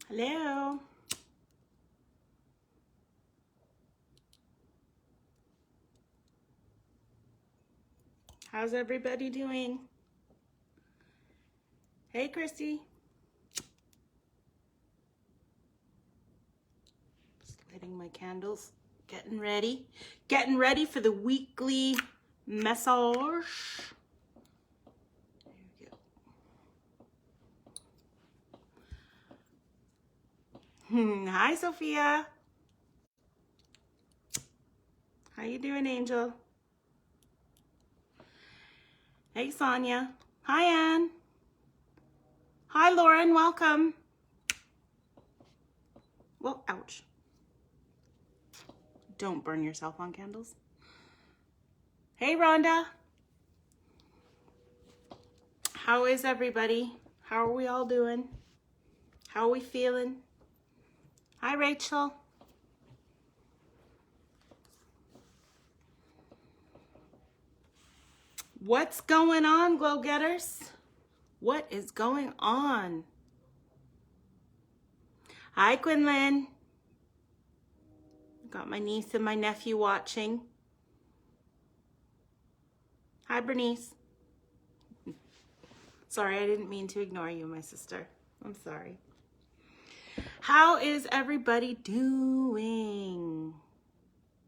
Hello. How's everybody doing? Hey, Christy. Just lighting my candles. Getting ready. Getting ready for the weekly massage. There we go. Hi, Sophia. How you doing, Angel? Hey, Sonia. Hi, Anne. Hi, Lauren. Welcome. Well, ouch. Don't burn yourself on candles. Hey, Rhonda. How is everybody? How are we all doing? How are we feeling? Hi, Rachel. What's going on, Glow Getters? What is going on? Hi, Quinlan. Got my niece and my nephew watching. Hi, Bernice. Sorry, I didn't mean to ignore you, my sister. I'm sorry. How is everybody doing?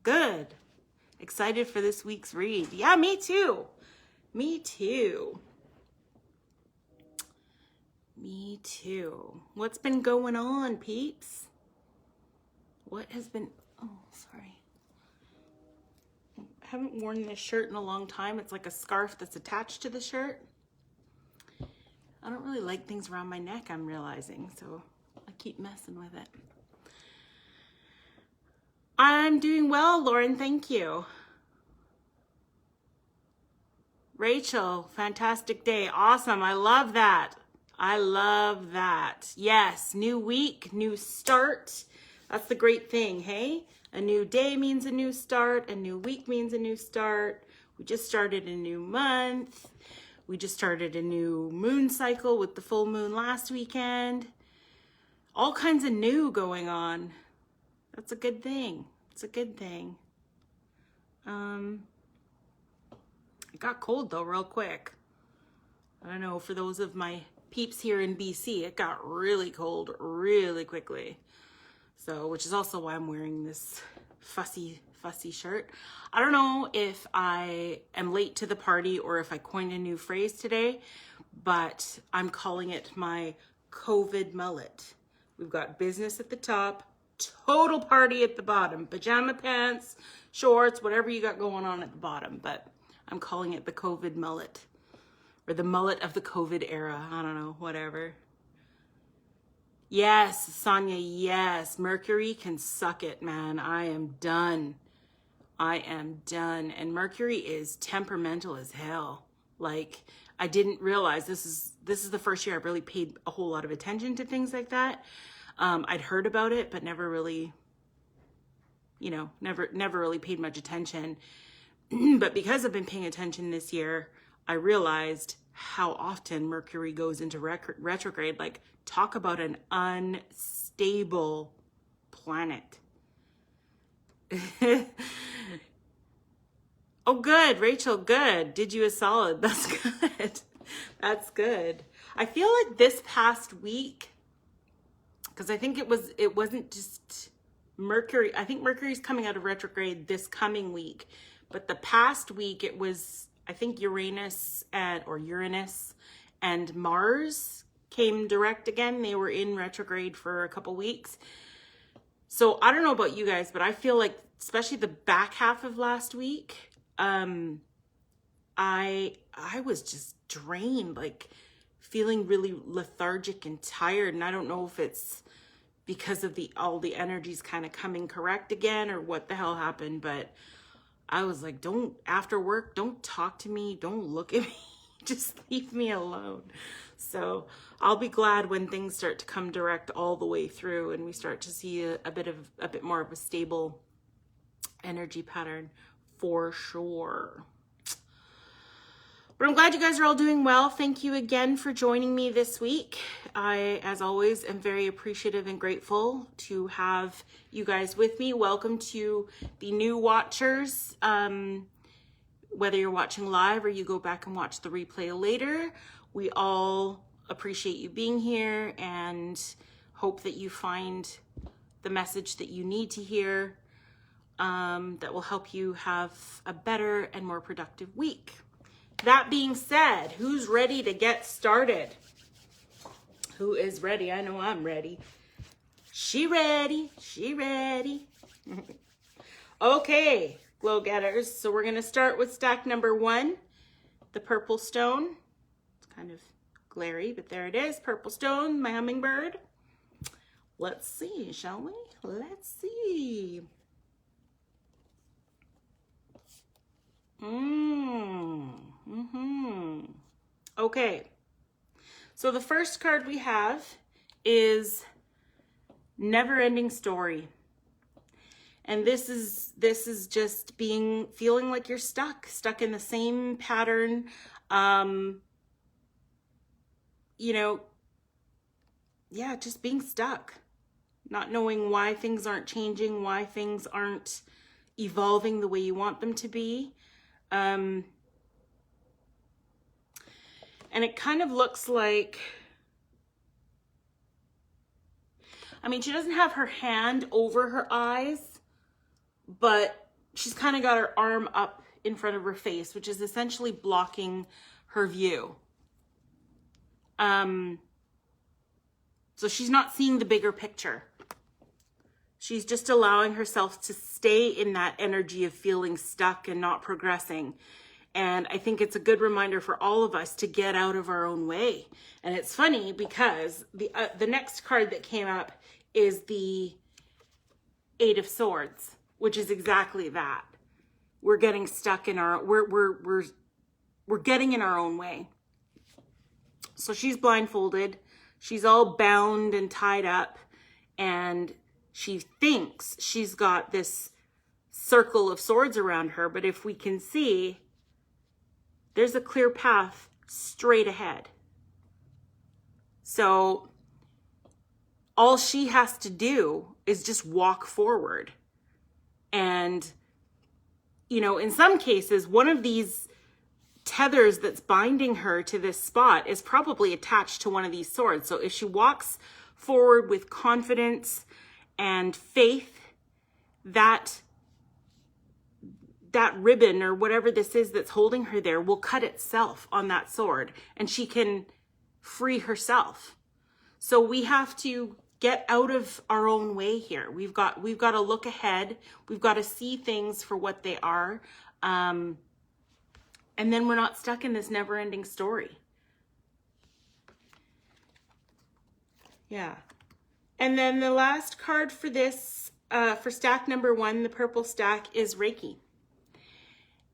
Good. Excited for this week's read. Yeah, me too. Me too. Me too. What's been going on, peeps? What has been... Oh, sorry. I haven't worn this shirt in a long time. It's like a scarf that's attached to the shirt. I don't really like things around my neck, I'm realizing, so I keep messing with it. I'm doing well, Lauren, thank you. Rachel, fantastic day. Awesome, I love that. I love that. Yes, new week, new start. That's the great thing, hey? A new day means a new start. A new week means a new start. We just started a new month. We just started a new moon cycle with the full moon last weekend. All kinds of new going on. That's a good thing. It's a good thing. It got cold though real quick. I don't know, for those of my peeps here in BC, it got really cold really quickly. So, which is also why I'm wearing this fussy shirt. I don't know if I am late to the party or if I coined a new phrase today, but I'm calling it my COVID mullet. We've got business at the top, total party at the bottom, pajama pants, shorts, whatever you got going on at the bottom, but I'm calling it the COVID mullet, or the mullet of the COVID era. I don't know, whatever. Yes, Sonia, yes. Mercury can suck it, man. I am done. I am done. And Mercury is temperamental as hell. Like, I didn't realize this is the first year I've really paid a whole lot of attention to things like that. I'd heard about it, but never really, never really paid much attention. But because I've been paying attention this year, I realized how often Mercury goes into retrograde. Like, talk about an unstable planet. Oh, good, Rachel, good. Did you a solid. That's good. That's good. I feel like this past week, because I think it wasn't just Mercury. I think Mercury's coming out of retrograde this coming week. But the past week, it was, I think Uranus and Mars came direct again. They were in retrograde for a couple weeks. So I don't know about you guys, but I feel like, especially the back half of last week, I was just drained, like feeling really lethargic and tired. And I don't know if it's because of all the energies kind of coming correct again or what the hell happened, but I was like, after work, don't talk to me. Don't look at me. Just leave me alone. So I'll be glad when things start to come direct all the way through and we start to see a bit more of a stable energy pattern for sure. But I'm glad you guys are all doing well. Thank you again for joining me this week. I, as always, am very appreciative and grateful to have you guys with me. Welcome to the new watchers. Whether you're watching live or you go back and watch the replay later, we all appreciate you being here and hope that you find the message that you need to hear that will help you have a better and more productive week. That being said, who's ready to get started? Who is ready? I know I'm ready. She ready. She ready. Okay, glow getters. So we're going to start with stack number 1, the purple stone. It's kind of glary, but there it is. Purple stone, my hummingbird. Let's see, shall we? Let's see. Okay, so the first card we have is Never Ending Story. And this is just feeling like you're stuck in the same pattern. Just being stuck, not knowing why things aren't changing, why things aren't evolving the way you want them to be. And it kind of looks like, she doesn't have her hand over her eyes, but she's kind of got her arm up in front of her face, which is essentially blocking her view. So she's not seeing the bigger picture. She's just allowing herself to stay in that energy of feeling stuck and not progressing. And I think it's a good reminder for all of us to get out of our own way. And it's funny because the next card that came up is the 8 of Swords, which is exactly that. We're getting stuck in we're getting in our own way. So she's blindfolded. She's all bound and tied up, and she thinks she's got this circle of swords around her, but if we can see, there's a clear path straight ahead. So all she has to do is just walk forward. And, in some cases, one of these tethers that's binding her to this spot is probably attached to one of these swords. So if she walks forward with confidence and faith, that ribbon or whatever this is that's holding her there will cut itself on that sword, and she can free herself. So we have to get out of our own way here. We've got to look ahead. We've got to see things for what they are. And then we're not stuck in this never-ending story. Yeah. And then the last card for this, for stack number 1, the purple stack, is Reiki.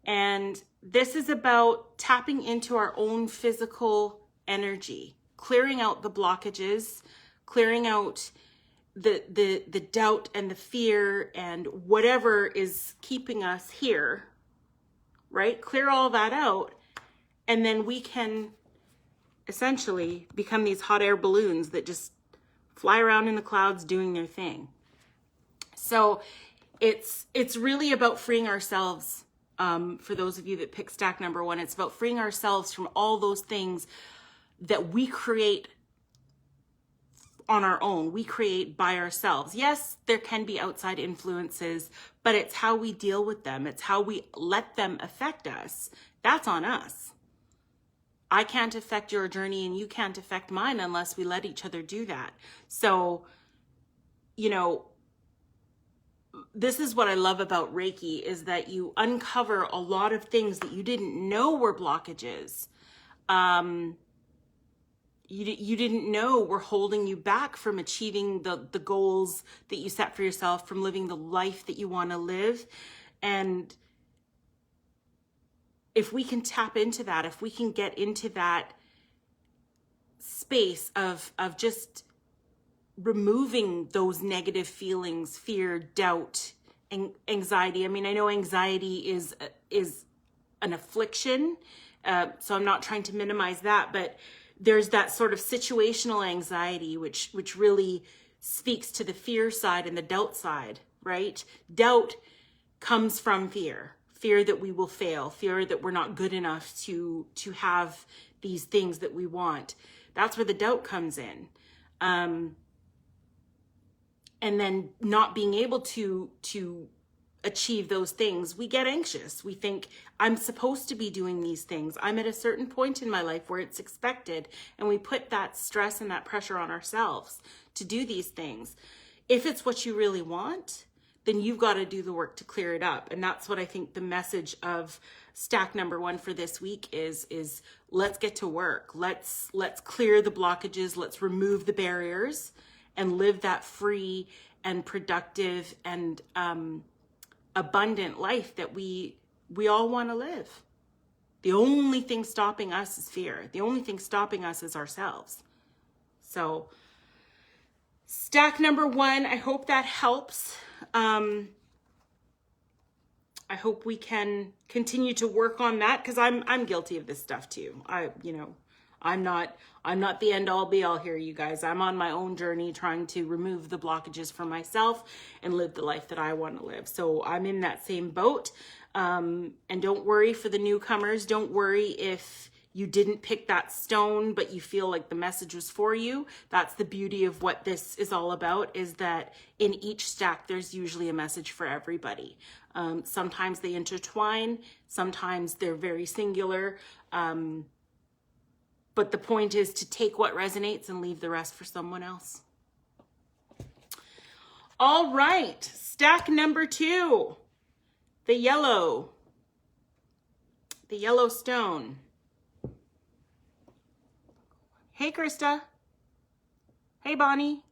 And this is about tapping into our own physical energy, clearing out the blockages, clearing out the doubt and the fear and whatever is keeping us here, right? Clear all that out, and then we can essentially become these hot air balloons that just fly around in the clouds doing their thing. So it's really about freeing ourselves. For those of you that pick stack number 1, it's about freeing ourselves from all those things that we create on our own. We create by ourselves. Yes, there can be outside influences, but it's how we deal with them. It's how we let them affect us. That's on us. I can't affect your journey and you can't affect mine unless we let each other do that. So, this is what I love about Reiki, is that you uncover a lot of things that you didn't know were blockages. You didn't know were holding you back from achieving the goals that you set for yourself, from living the life that you want to live. And if we can tap into that, if we can get into that space of just removing those negative feelings, fear, doubt, and anxiety. I know anxiety is an affliction, So I'm not trying to minimize that, but there's that sort of situational anxiety, which really speaks to the fear side and the doubt side, right? Doubt comes from fear that we will fail, fear that we're not good enough to have these things that we want. That's where the doubt comes in. And then not being able to achieve those things, we get anxious. We think, I'm supposed to be doing these things. I'm at a certain point in my life where it's expected. And we put that stress and that pressure on ourselves to do these things. If it's what you really want, then you've got to do the work to clear it up. And that's what I think the message of stack number 1 for this week is let's get to work. Let's clear the blockages. Let's remove the barriers and live that free and productive and abundant life that we all want to live. The only thing stopping us is fear. The only thing stopping us is ourselves. So stack number 1, I hope that helps. I hope we can continue to work on that, because I'm guilty of this stuff too. I'm not the end all be all here, you guys. I'm on my own journey trying to remove the blockages for myself and live the life that I want to live. So I'm in that same boat. And don't worry for the newcomers. Don't worry if you didn't pick that stone, but you feel like the message was for you. That's the beauty of what this is all about, is that in each stack, there's usually a message for everybody. Sometimes they intertwine, sometimes they're very singular. But the point is to take what resonates and leave the rest for someone else. All right, stack number 2, the yellow stone. Hey, Krista. Hey, Bonnie.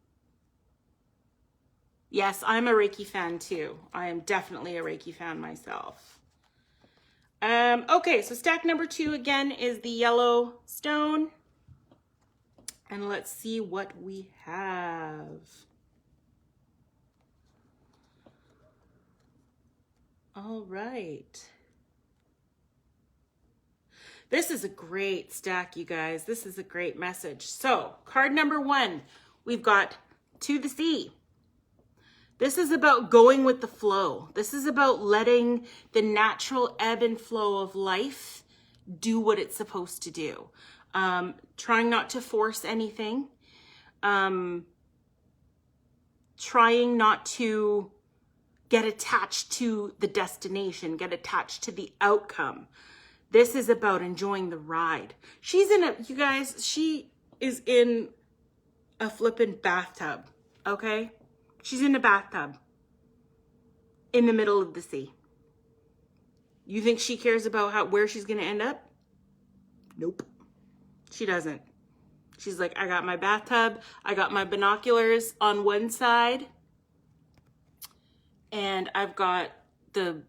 Yes, I'm a Reiki fan too. I am definitely a Reiki fan myself. Okay, so stack number 2 again is the yellow stone. And let's see what we have. All right. This is a great stack, you guys. This is a great message. So, card number 1, we've got To the Sea. This is about going with the flow. This is about letting the natural ebb and flow of life do what it's supposed to do. Trying not to force anything. Trying not to get attached to the destination, get attached to the outcome. This is about enjoying the ride. She is in a flippin' bathtub, okay? She's in a bathtub in the middle of the sea. You think she cares about where she's going to end up? Nope. She doesn't. She's like, I got my bathtub. I got my binoculars on one side. And I've got the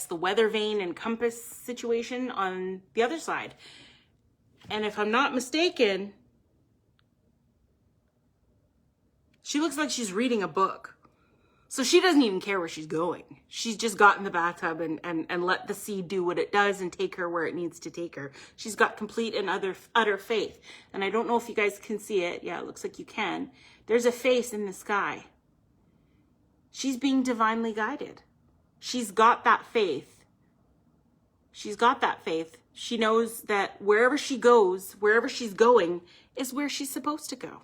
weather vane and compass situation on the other side. And if I'm not mistaken, she looks like she's reading a book. So she doesn't even care where she's going. She's just got in the bathtub and let the sea do what it does and take her where it needs to take her. She's got complete and utter faith. And I don't know if you guys can see it. Yeah, it looks like you can. There's a face in the sky. She's being divinely guided. She's got that faith. She's got that faith. She knows that wherever she goes, wherever she's going, is where she's supposed to go.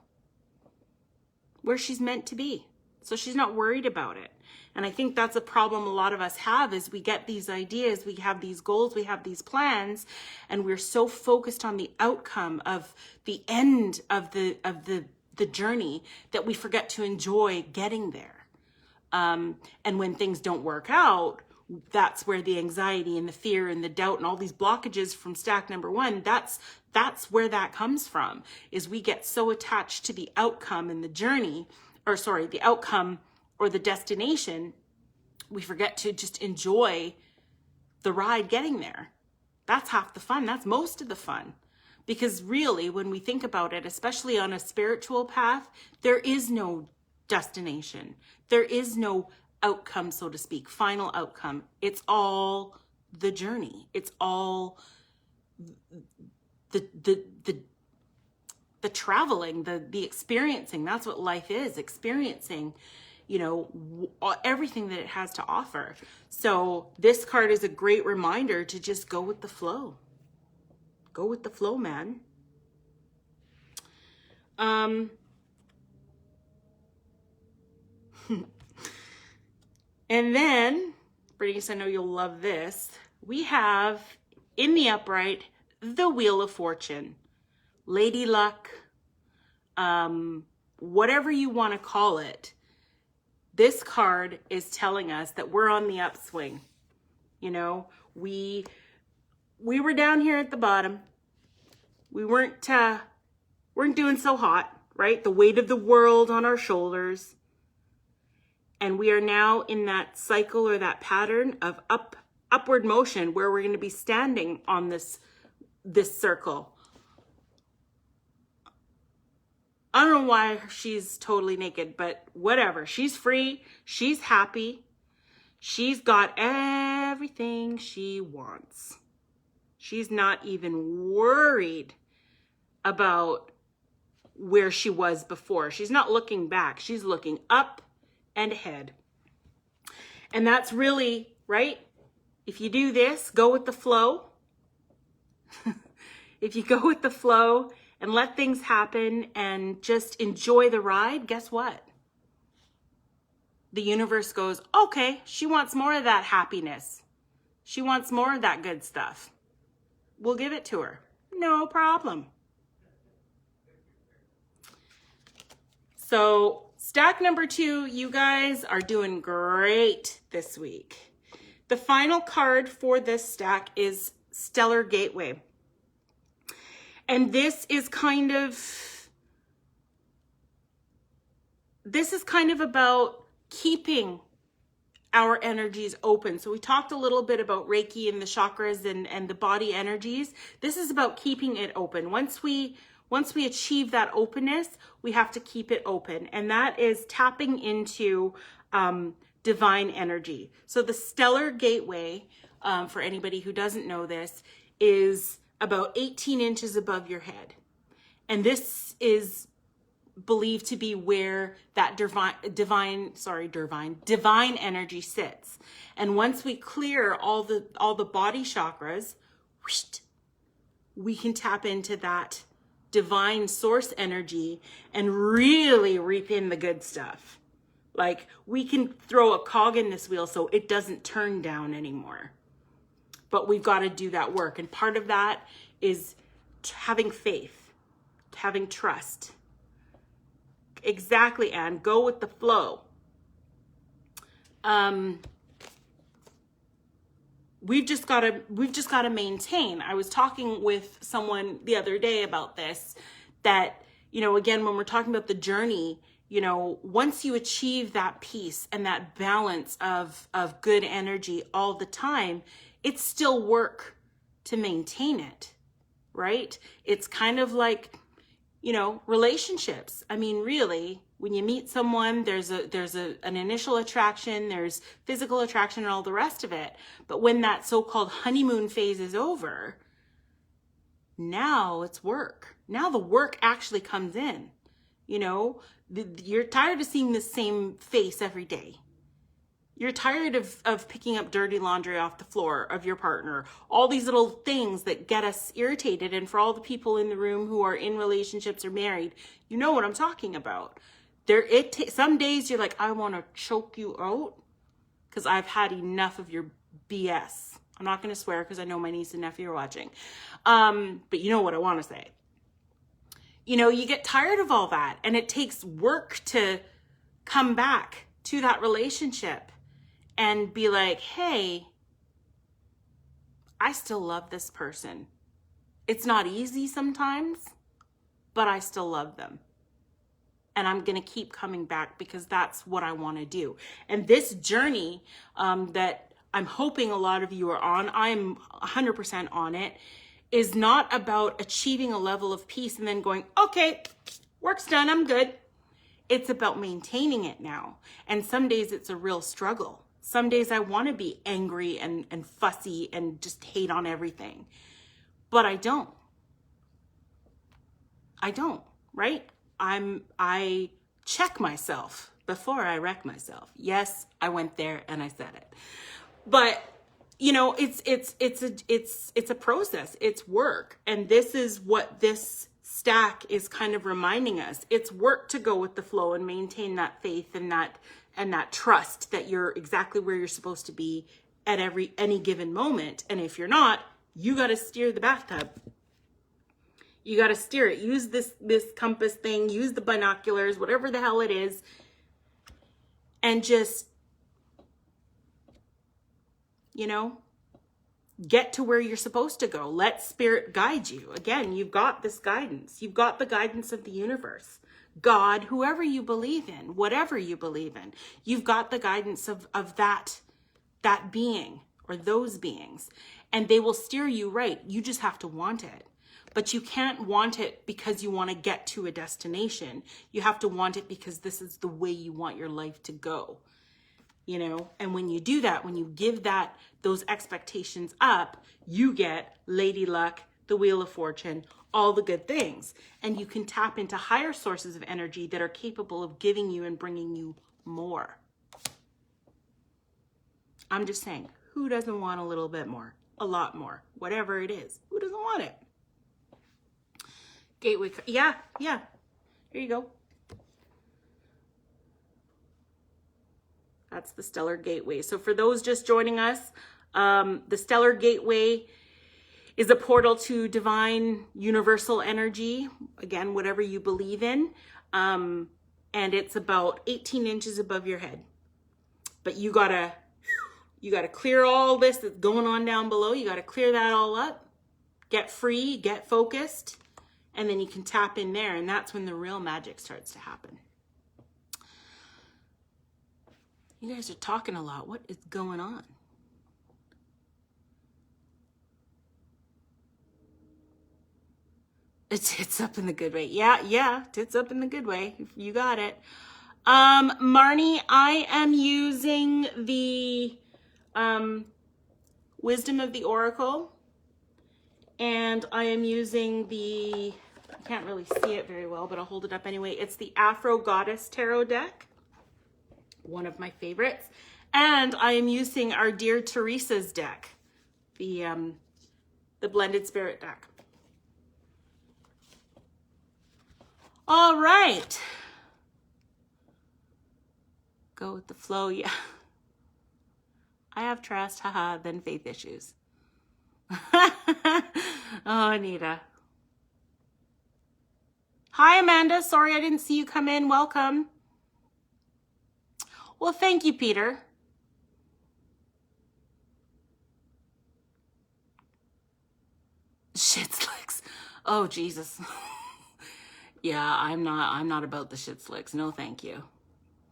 Where she's meant to be. So she's not worried about it. And I think that's a problem a lot of us have, is we get these ideas, we have these goals, we have these plans, and we're so focused on the outcome of the end of the journey that we forget to enjoy getting there. And when things don't work out, that's where the anxiety and the fear and the doubt and all these blockages from stack number 1, that's where that comes from, is we get so attached to the outcome and the journey, the outcome or the destination, we forget to just enjoy the ride getting there. That's half the fun. That's most of the fun. Because really, when we think about it, especially on a spiritual path, there is no destination. There is no outcome, so to speak, final outcome. It's all the journey. It's all the traveling, the experiencing. That's what life is, experiencing, you know, everything that it has to offer. So this card is a great reminder to just go with the flow. Go with the flow, man. And then, Bernice, I know you'll love this. We have in the upright, the Wheel of Fortune, Lady Luck, whatever you want to call it. This card is telling us that we're on the upswing. You know, we were down here at the bottom. We weren't doing so hot, right? The weight of the world on our shoulders. And we are now in that cycle or that pattern of upward motion where we're going to be standing on this circle. I don't know why she's totally naked, but whatever. She's free. She's happy. She's got everything she wants. She's not even worried about where she was before. She's not looking back. She's looking up and ahead. And that's really, right? If you do this, go with the flow. If you go with the flow and let things happen and just enjoy the ride, guess what? The universe goes, okay, she wants more of that happiness. She wants more of that good stuff. We'll give it to her. No problem. So stack number 2, you guys are doing great this week. The final card for this stack is Stellar Gateway. And this is kind of about keeping our energies open. So we talked a little bit about Reiki and the chakras and the body energies. This is about keeping it open. Once we achieve that openness, we have to keep it open. And that is tapping into divine energy. So the Stellar Gateway, for anybody who doesn't know this, is about 18 inches above your head. And this is believed to be where that divine energy sits. And once we clear all the body chakras, we can tap into that divine source energy and really reap in the good stuff. Like, we can throw a cog in this wheel so it doesn't turn down anymore. But we've got to do that work. And part of that is having faith, having trust. Exactly, Anne. Go with the flow. We've just got to maintain. I was talking with someone the other day about this, that, you know, again, when we're talking about the journey, you know, once you achieve that peace and that balance of good energy all the time, it's still work to maintain it, right? It's kind of like, you know, relationships. I mean, really, when you meet someone, there's an initial attraction, there's physical attraction and all the rest of it. But when that so-called honeymoon phase is over, now it's work. Now the work actually comes in. You know, you're tired of seeing the same face every day. You're tired of picking up dirty laundry off the floor of your partner. All these little things that get us irritated. And for all the people in the room who are in relationships or married, you know what I'm talking about. Some days you're like, I want to choke you out because I've had enough of your BS. I'm not going to swear because I know my niece and nephew are watching. But you know what I want to say. You know, you get tired of all that, and it takes work to come back to that relationship and be like, hey, I still love this person. It's not easy sometimes, but I still love them. And I'm going to keep coming back because that's what I want to do. And this journey that I'm hoping a lot of you are on, I'm 100% on it, is not about achieving a level of peace and then going, okay, work's done, I'm good. It's about maintaining it now. And some days it's a real struggle. Some days I want to be angry and fussy and just hate on everything. but I don't, right? I check myself before I wreck myself. Yes, I went there and I said it. But you know, it's a process. It's work. And this is what this stack is kind of reminding us. It's work to go with the flow and maintain that faith and that trust that you're exactly where you're supposed to be at any given moment. And if you're not, you got to steer the bathtub. You got to steer it. Use this compass thing, use the binoculars, whatever the hell it is, and just, you know, get to where you're supposed to go. Let spirit guide you. Again, you've got this guidance. You've got the guidance of the universe. God, whoever you believe in, whatever you believe in, you've got the guidance of that being or those beings, and they will steer you right. You just have to want it. But you can't want it because you want to get to a destination. You have to want it because this is the way you want your life to go. You know, and when you do that, when you give those expectations up, you get Lady Luck, the Wheel of Fortune, all the good things. And you can tap into higher sources of energy that are capable of giving you and bringing you more. I'm just saying, who doesn't want a little bit more? A lot more, whatever it is. Who doesn't want it? Gateway, yeah. Here you go. That's the Stellar Gateway. So for those just joining us, the Stellar Gateway is a portal to divine universal energy. Again, whatever you believe in. And it's about 18 inches above your head. But you gotta clear all this that's going on down below. You gotta clear that all up. Get free, get focused. And then you can tap in there, and that's when the real magic starts to happen. You guys are talking a lot. What is going on? Tits up in the good way. Yeah, tits up in the good way. You got it. Marnie, I am using the Wisdom of the Oracle. And I am using I can't really see it very well, but I'll hold it up anyway. It's the Afro Goddess Tarot deck, one of my favorites. And I am using our dear Teresa's deck, the Blended Spirit deck. All right. Go with the flow, yeah. I have trust, haha, then faith issues. Oh, Anita. Hi, Amanda. Sorry I didn't see you come in. Welcome. Well, thank you, Peter. Shit slicks. Oh, Jesus. Yeah, I'm not about the shit slicks. No, thank you.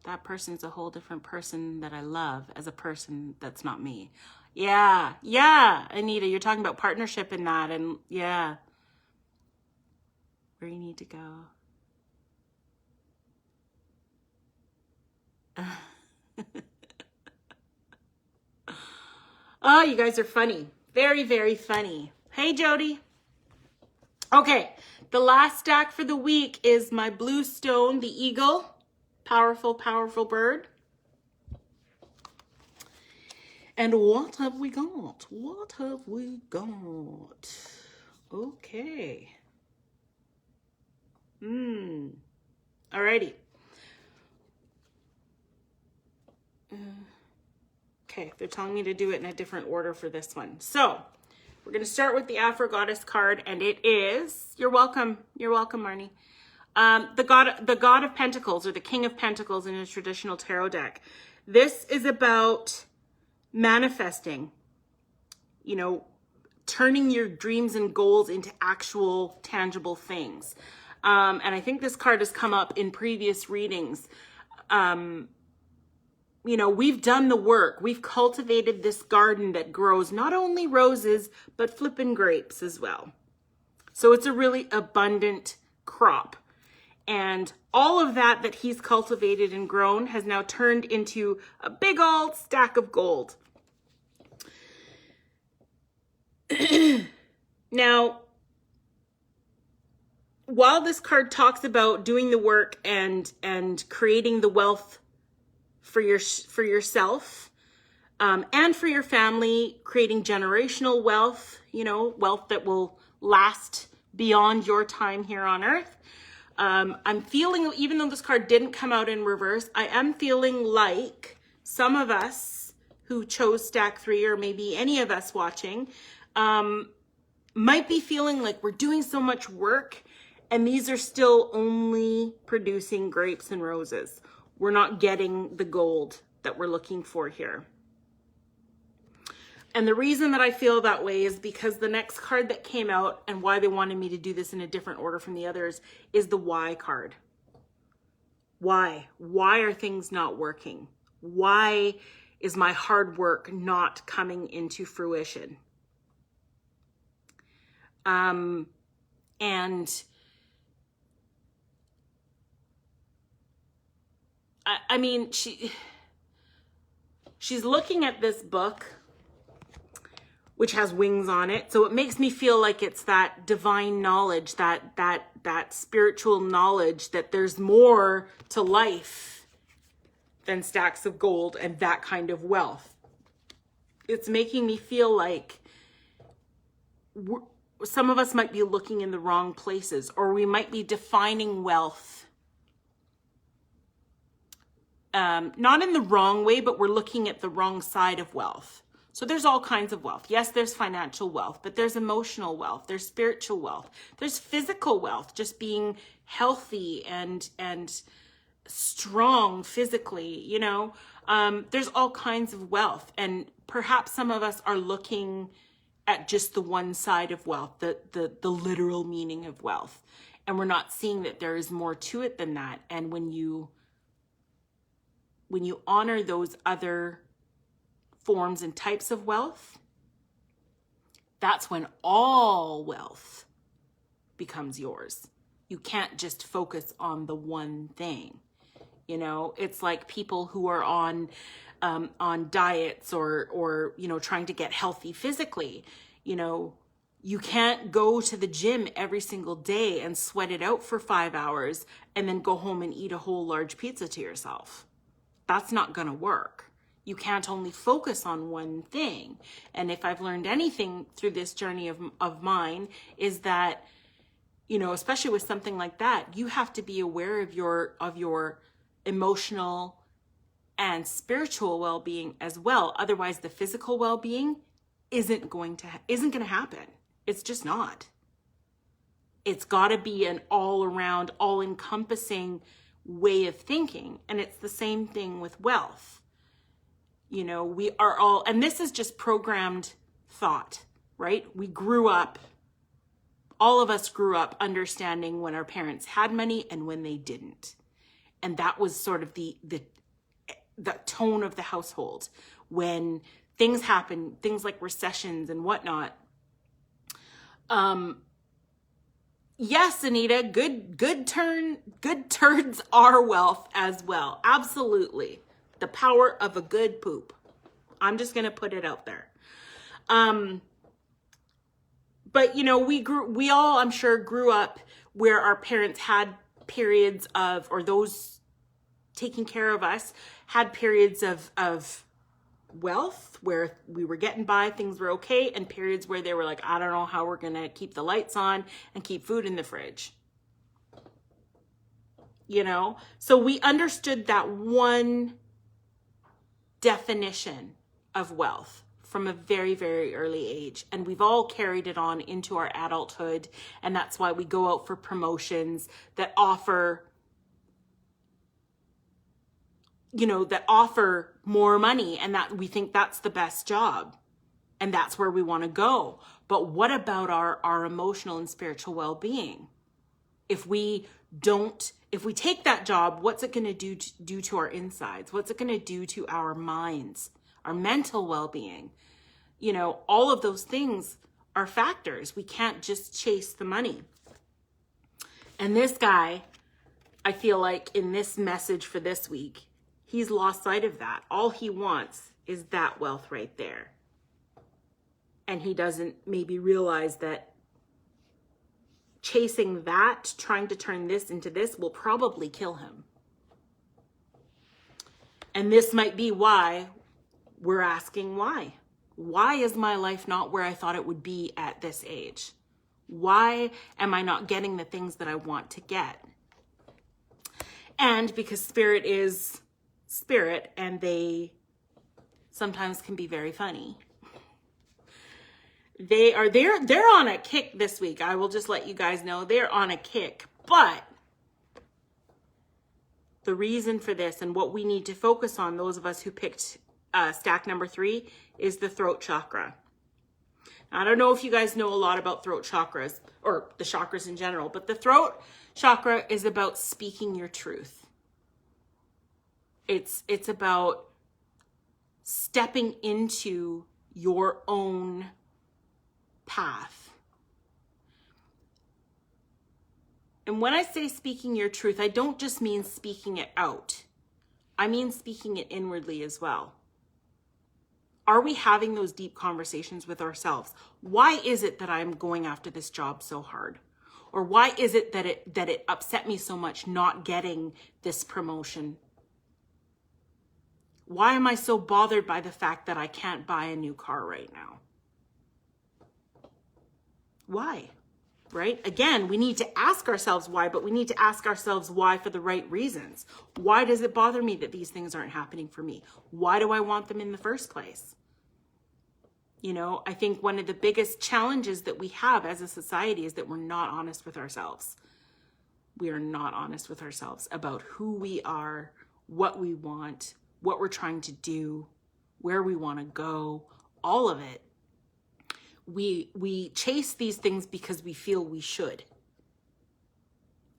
That person's a whole different person that I love as a person that's not me. Yeah, Anita, you're talking about partnership in that, and yeah, where you need to go. Oh, you guys are funny. Very, very funny. Hey, Jody. Okay, the last stack for the week is my blue stone, the eagle. Powerful, powerful bird. And what have we got? What have we got? Okay. Alrighty. Okay, they're telling me to do it in a different order for this one. So, we're going to start with the Afro Goddess card, and it is, you're welcome, Marnie. The God of Pentacles, or the King of Pentacles in a traditional tarot deck. This is about manifesting, you know, turning your dreams and goals into actual tangible things. And I think this card has come up in previous readings. You know, we've done the work. We've cultivated this garden that grows not only roses, but flippin' grapes as well. So it's a really abundant crop. And all of that he's cultivated and grown has now turned into a big old stack of gold. Now, while this card talks about doing the work and creating the wealth for yourself, and for your family, creating generational wealth, wealth that will last beyond your time here on earth. I'm feeling, even though this card didn't come out in reverse, I am feeling like some of us who chose stack 3, or maybe any of us watching, might be feeling like we're doing so much work and these are still only producing grapes and roses. We're not getting the gold that we're looking for here. And the reason that I feel that way is because the next card that came out, and why they wanted me to do this in a different order from the others, is the why card. Why? Why are things not working? Why is my hard work not coming into fruition? And I mean, she's looking at this book, which has wings on it. So it makes me feel like it's that divine knowledge, that spiritual knowledge that there's more to life than stacks of gold and that kind of wealth. It's making me feel like some of us might be looking in the wrong places, or we might be defining wealth not in the wrong way, but we're looking at the wrong side of wealth. So there's all kinds of wealth. Yes, there's financial wealth, but there's emotional wealth, there's spiritual wealth, there's physical wealth, just being healthy and strong physically, there's all kinds of wealth. And perhaps some of us are looking at just the one side of wealth, the literal meaning of wealth. And we're not seeing that there is more to it than that. And when you honor those other forms and types of wealth, that's when all wealth becomes yours. You can't just focus on the one thing. It's like people who are on diets or trying to get healthy physically. You can't go to the gym every single day and sweat it out for 5 hours and then go home and eat a whole large pizza to yourself. That's not going to work. You can't only focus on one thing. And if I've learned anything through this journey of mine, is that, especially with something like that, you have to be aware of your emotional and spiritual well-being as well. Otherwise, the physical well-being isn't going to happen. It's just not. It's got to be an all-around, all-encompassing way of thinking. And it's the same thing with wealth. We are all, and this is just programmed thought, right? All of us grew up understanding when our parents had money and when they didn't. And that was sort of the tone of the household. When things happen, things like recessions and whatnot. Yes, Anita, good turds are wealth as well. Absolutely. The power of a good poop. I'm just going to put it out there. But we all, I'm sure, grew up where our parents had periods of, or those taking care of us had periods of wealth where we were getting by, things were okay, and periods where they were like, I don't know how we're going to keep the lights on and keep food in the fridge. So we understood that one definition of wealth from a very, very early age. And we've all carried it on into our adulthood. And that's why we go out for promotions that offer more money, and that we think that's the best job and that's where we want to go. But what about our emotional and spiritual well-being? If we take that job, what's it going to do to our insides? What's it going to do to our minds, our mental well-being? All of those things are factors. We can't just chase the money. And this guy, I feel like in this message for this week, he's lost sight of that. All he wants is that wealth right there. And he doesn't maybe realize that chasing that, trying to turn this into this, will probably kill him. And this might be why we're asking why. Why is my life not where I thought it would be at this age? Why am I not getting the things that I want to get? And because spirit is spirit, and they sometimes can be very funny. They're on a kick this week. I will just let you guys know they're on a kick. But the reason for this and what we need to focus on, those of us who picked stack number 3, is the throat chakra. Now, I don't know if you guys know a lot about throat chakras or the chakras in general, but the throat chakra is about speaking your truth. It's about stepping into your own path. And when I say speaking your truth, I don't just mean speaking it out. I mean speaking it inwardly as well. Are we having those deep conversations with ourselves? Why is it that I'm going after this job so hard? Or why is it that it upset me so much not getting this promotion? Why am I so bothered by the fact that I can't buy a new car right now? Why? Right? Again, we need to ask ourselves why, but we need to ask ourselves why for the right reasons. Why does it bother me that these things aren't happening for me? Why do I want them in the first place? You know, I think one of the biggest challenges that we have as a society is that we're not honest with ourselves. We are not honest with ourselves about who we are, what we want, what we're trying to do, where we want to go, all of it. We chase these things because we feel we should.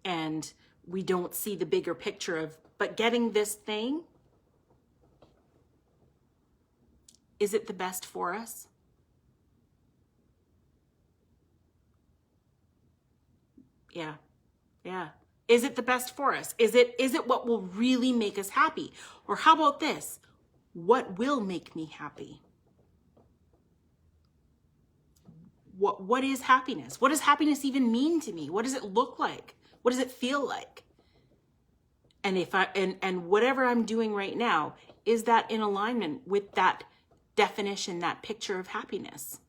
And we don't see the bigger picture of, but getting this thing, is it the best for us? Yeah. Is it the best for us? Is it what will really make us happy? Or how about this? What will make me happy? What is happiness? What does happiness even mean to me? What does it look like? What does it feel like? And if and whatever I'm doing right now, is that in alignment with that definition, that picture of happiness?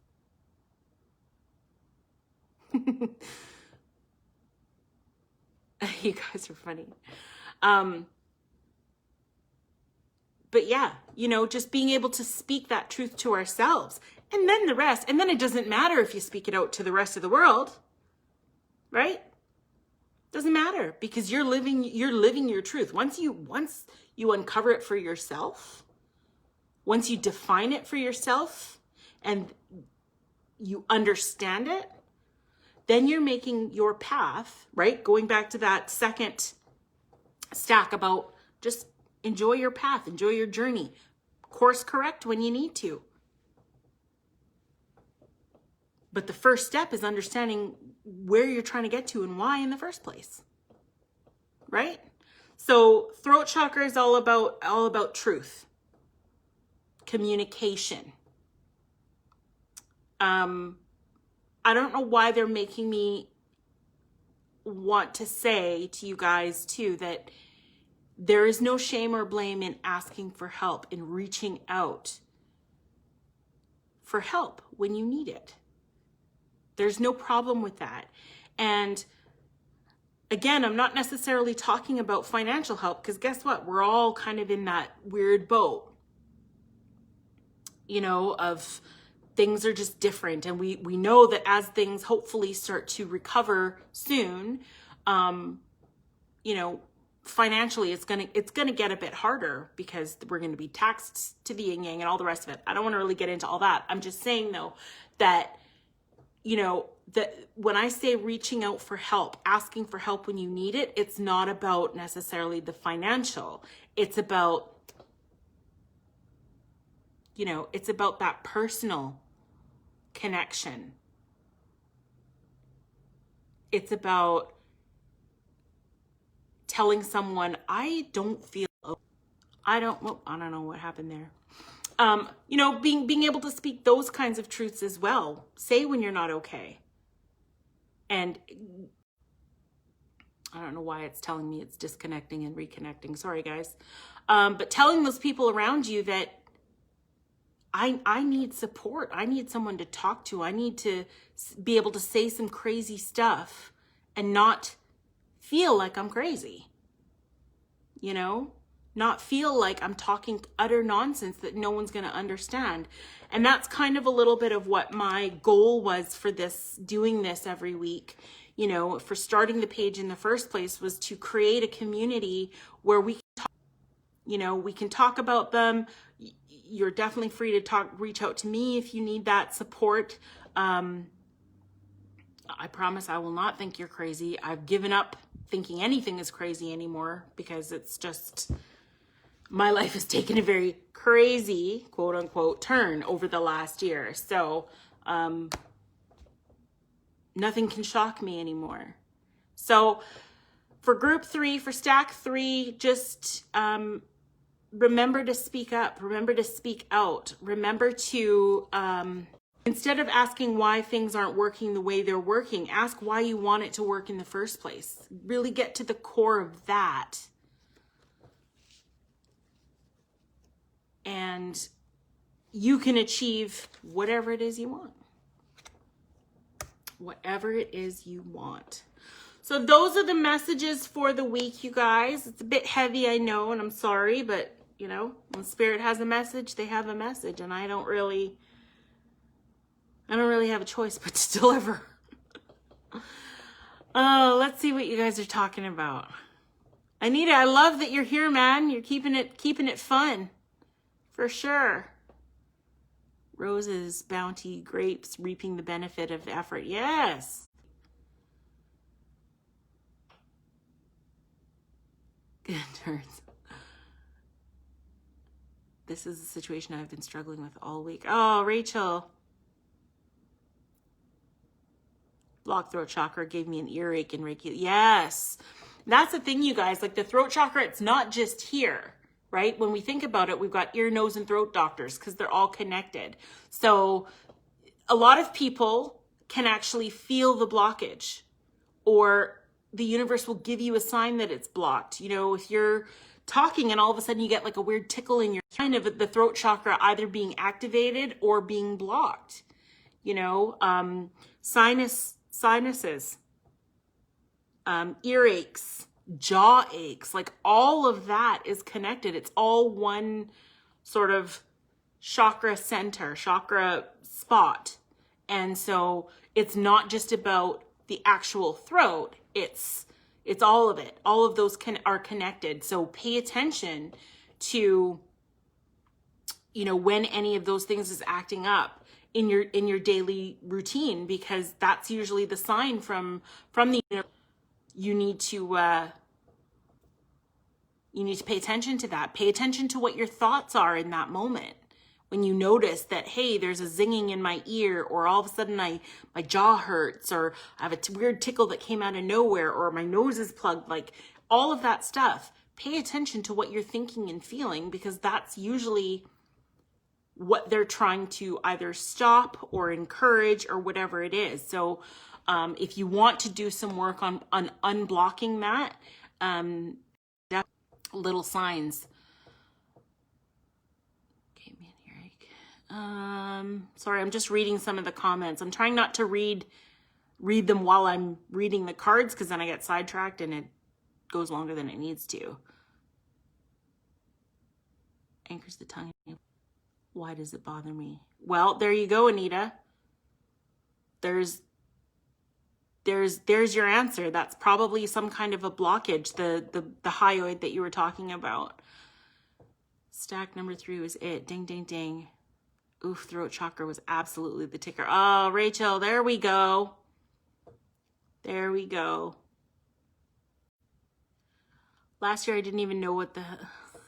You guys are funny. But yeah, you know, just being able to speak that truth to ourselves, and then the rest. And then it doesn't matter if you speak it out to the rest of the world, right? Doesn't matter, because you're living your truth. Once you uncover it for yourself, once you define it for yourself and you understand it, then you're making your path, right? Going back to that second stack about just enjoy your path, enjoy your journey, course correct when you need to. But the first step is understanding where you're trying to get to and why in the first place, right? So throat chakra is all about truth, communication. I don't know why they're making me want to say to you guys too that there is no shame or blame in asking for help, in reaching out for help when you need it. There's no problem with that. And again, I'm not necessarily talking about financial help, because guess what? We're all kind of in that weird boat, you know, of things are just different. And we know that as things hopefully start to recover soon, you know, financially it's gonna get a bit harder, because we're gonna be taxed to the yin yang and all the rest of it. I don't want to really get into all that. I'm just saying though that, you know, that when I say reaching out for help, asking for help when you need it, it's not about necessarily the financial. It's about, you know, it's about that personal connection. It's about telling someone, I don't feel, I don't know what happened there. You know, being able to speak those kinds of truths as well. Say when you're not okay. And I don't know why it's telling me it's disconnecting and reconnecting. Sorry, guys. But telling those people around you that I need support. I need someone to talk to. I need to be able to say some crazy stuff and not feel like I'm crazy. You know? Not feel like I'm talking utter nonsense that no one's going to understand. And that's kind of a little bit of what my goal was for this, doing this every week, you know, for starting the page in the first place, was to create a community where we can talk, you know, we can talk about them. You're definitely free to reach out to me if you need that support. I promise I will not think you're crazy. I've given up thinking anything is crazy anymore, because it's just, my life has taken a very crazy, quote unquote, turn over the last year. So nothing can shock me anymore. So for group 3, for stack 3, just remember to speak up, remember to speak out, remember to, instead of asking why things aren't working the way they're working, ask why you want it to work in the first place. Really get to the core of that. And you can achieve whatever it is you want. Whatever it is you want. So those are the messages for the week, you guys. It's a bit heavy, I know, and I'm sorry, but you know, when Spirit has a message, they have a message, and I don't really have a choice but to deliver. Oh, let's see what you guys are talking about. Anita, I love that you're here, man. You're keeping it fun. For sure. Roses, bounty, grapes, reaping the benefit of effort. Yes. Good turns. This is a situation I've been struggling with all week. Oh, Rachel. Blocked throat chakra gave me an earache and Reiki. Yes. That's the thing, you guys. Like the throat chakra, it's not just here. Right? When we think about it, we've got ear, nose, and throat doctors because they're all connected. So a lot of people can actually feel the blockage, or the universe will give you a sign that it's blocked. You know, if you're talking and all of a sudden you get like a weird tickle in your kind of the throat chakra either being activated or being blocked. You know, sinuses, earaches, jaw aches, like all of that is connected. It's all one sort of chakra center, chakra spot. And so it's not just about the actual throat, it's all of it. All of those are connected. So pay attention to, you know, when any of those things is acting up in your daily routine, because that's usually the sign from the universe. You need to pay attention to that. Pay attention to what your thoughts are in that moment. When you notice that, hey, there's a zinging in my ear, or all of a sudden my jaw hurts, or I have a weird tickle that came out of nowhere, or my nose is plugged, like all of that stuff. Pay attention to what you're thinking and feeling, because that's usually what they're trying to either stop or encourage or whatever it is. So if you want to do some work on unblocking that, little signs. Gave me an earache. Sorry, I'm just reading some of the comments. I'm trying not to read them while I'm reading the cards, because then I get sidetracked and it goes longer than it needs to. Anchors the tongue. Why does it bother me? Well, there you go, Anita. There's your answer. That's probably some kind of a blockage, the hyoid that you were talking about. Stack number 3 was it. Ding, ding, ding. Oof, throat chakra was absolutely the ticker. Oh, Rachel, there we go. There we go. Last year, I didn't even know what the...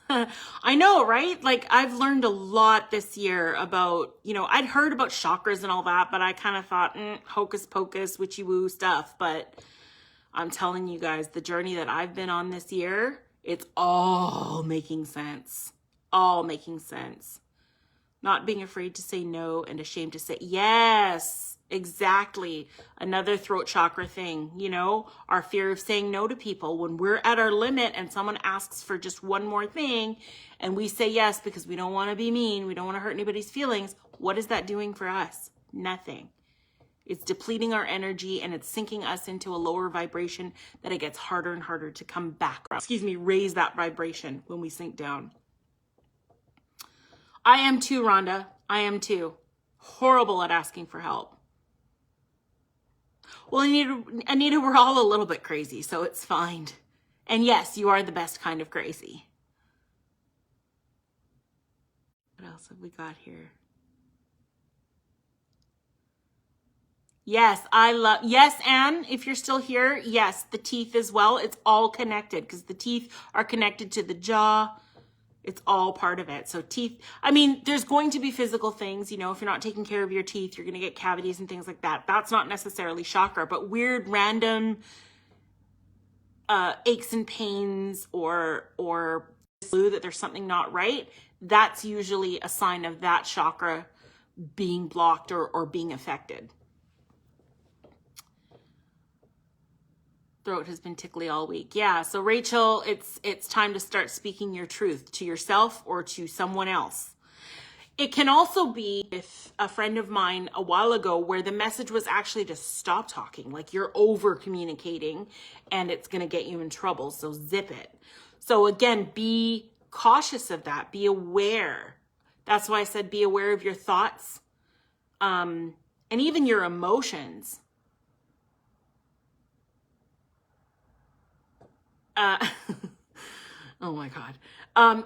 I know, right? Like, I've learned a lot this year about, you know, I'd heard about chakras and all that, but I kind of thought, hocus pocus, witchy woo stuff. But I'm telling you guys, the journey that I've been on this year, it's all making sense. All making sense. Not being afraid to say no and ashamed to say yes. Exactly. Another throat chakra thing, you know, our fear of saying no to people. When we're at our limit and someone asks for just one more thing and we say yes because we don't want to be mean, we don't want to hurt anybody's feelings, what is that doing for us? Nothing. It's depleting our energy and it's sinking us into a lower vibration that it gets harder and harder to come back. Raise that vibration when we sink down. I am too, Rhonda. I am too. Horrible at asking for help. Well, Anita, we're all a little bit crazy, so it's fine. And yes, you are the best kind of crazy. What else have we got here? Yes, yes, Anne, if you're still here, yes, the teeth as well. It's all connected because the teeth are connected to the jaw. It's all part of it. So teeth, I mean, there's going to be physical things, you know, if you're not taking care of your teeth, you're going to get cavities and things like that. That's not necessarily chakra, but weird, random aches and pains or that there's something not right. That's usually a sign of that chakra being blocked or being affected. Throat has been tickly all week. Yeah, so Rachel, it's time to start speaking your truth to yourself or to someone else. It can also be with a friend of mine a while ago where the message was actually to stop talking, like you're over communicating and it's going to get you in trouble, so zip it. So again, be cautious of that, be aware. That's why I said be aware of your thoughts and even your emotions. Oh my God.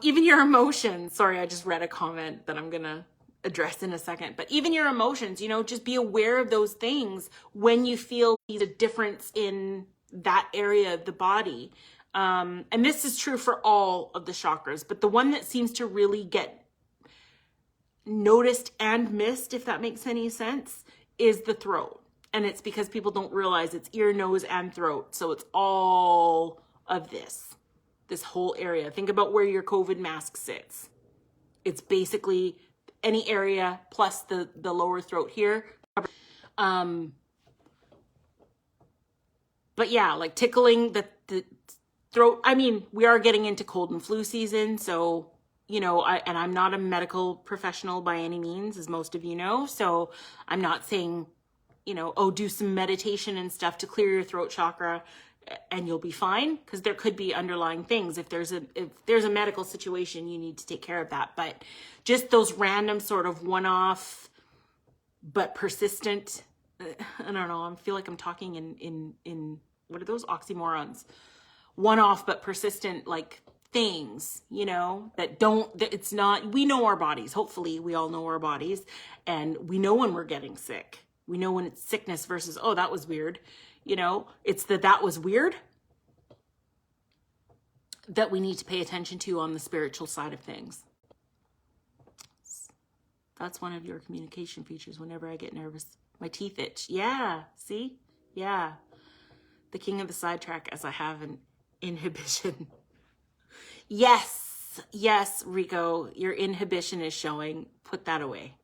Even your emotions. Sorry, I just read a comment that I'm going to address in a second. But even your emotions, you know, just be aware of those things when you feel a difference in that area of the body. And this is true for all of the chakras, but the one that seems to really get noticed and missed, if that makes any sense, is the throat. And it's because people don't realize it's ear, nose, and throat. So it's all of this whole area. Think about where your COVID mask sits. It's basically any area plus the lower throat here. But yeah, like tickling the throat. I mean, we are getting into cold and flu season. So, you know, I'm not a medical professional by any means, as most of you know. So I'm not saying, you know, oh, do some meditation and stuff to clear your throat chakra and you'll be fine, because there could be underlying things. If there's a medical situation, you need to take care of that. But just those random sort of one-off but persistent, I don't know, I feel like I'm talking in what are those oxymorons? One-off but persistent, like, things, you know, it's not, we know our bodies. Hopefully we all know our bodies, and we know when we're getting sick. We know when it's sickness versus, oh, that was weird. You know, it's that was weird that we need to pay attention to on the spiritual side of things. That's one of your communication features. Whenever I get nervous, my teeth itch. Yeah, see? Yeah. The king of the sidetrack, as I have an inhibition. Yes, Rico, your inhibition is showing. Put that away.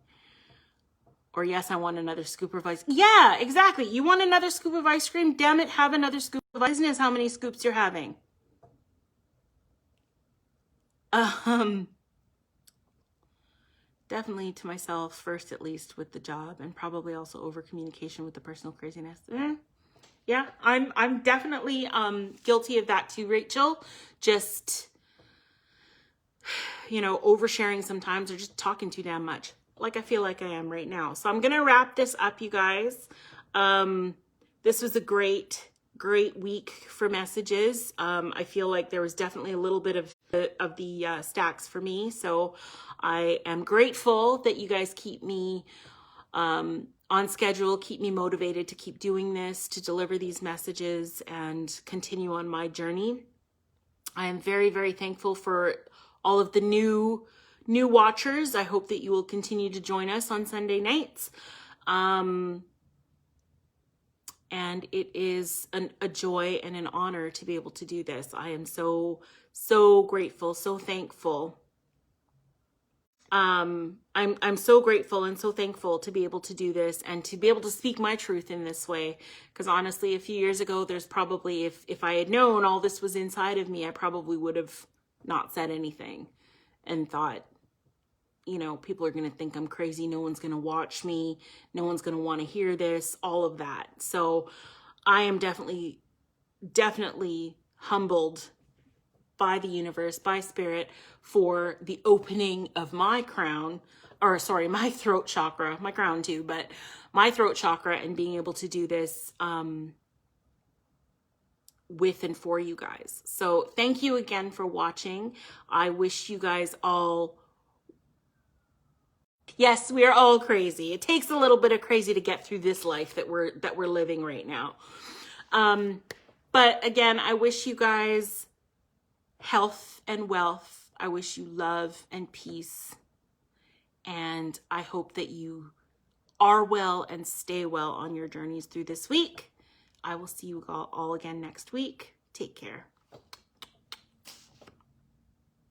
Or yes, I want another scoop of ice. Yeah, exactly. You want another scoop of ice cream? Damn it, have another scoop of ice cream. Isn't how many scoops you're having? Definitely to myself first, at least with the job, and probably also over communication with the personal craziness. Yeah, I'm definitely guilty of that too, Rachel. Just, you know, oversharing sometimes or just talking too damn much, like I feel like I am right now. So I'm gonna wrap this up, you guys. This was a great week for messages. I feel like there was definitely a little bit of the stacks for me. So I am grateful that you guys keep me on schedule, keep me motivated to keep doing this, to deliver these messages and continue on my journey. I am very, very thankful for all of the new watchers. I hope that you will continue to join us on Sunday nights. And it is a joy and an honor to be able to do this. I am so, so grateful, so thankful. I'm so grateful and so thankful to be able to do this and to be able to speak my truth in this way. Because honestly, a few years ago, there's probably, if I had known all this was inside of me, I probably would have not said anything and thought, you know, people are going to think I'm crazy. No one's going to watch me. No one's going to want to hear this, all of that. So I am definitely humbled by the universe, by spirit, for the opening of my crown, or sorry, my throat chakra, my crown too, but my throat chakra, and being able to do this with and for you guys. So thank you again for watching. I wish you guys all, yes, we are all crazy. It takes a little bit of crazy to get through this life that we're living right now. But again, I wish you guys health and wealth. I wish you love and peace. And I hope that you are well and stay well on your journeys through this week. I will see you all again next week. Take care.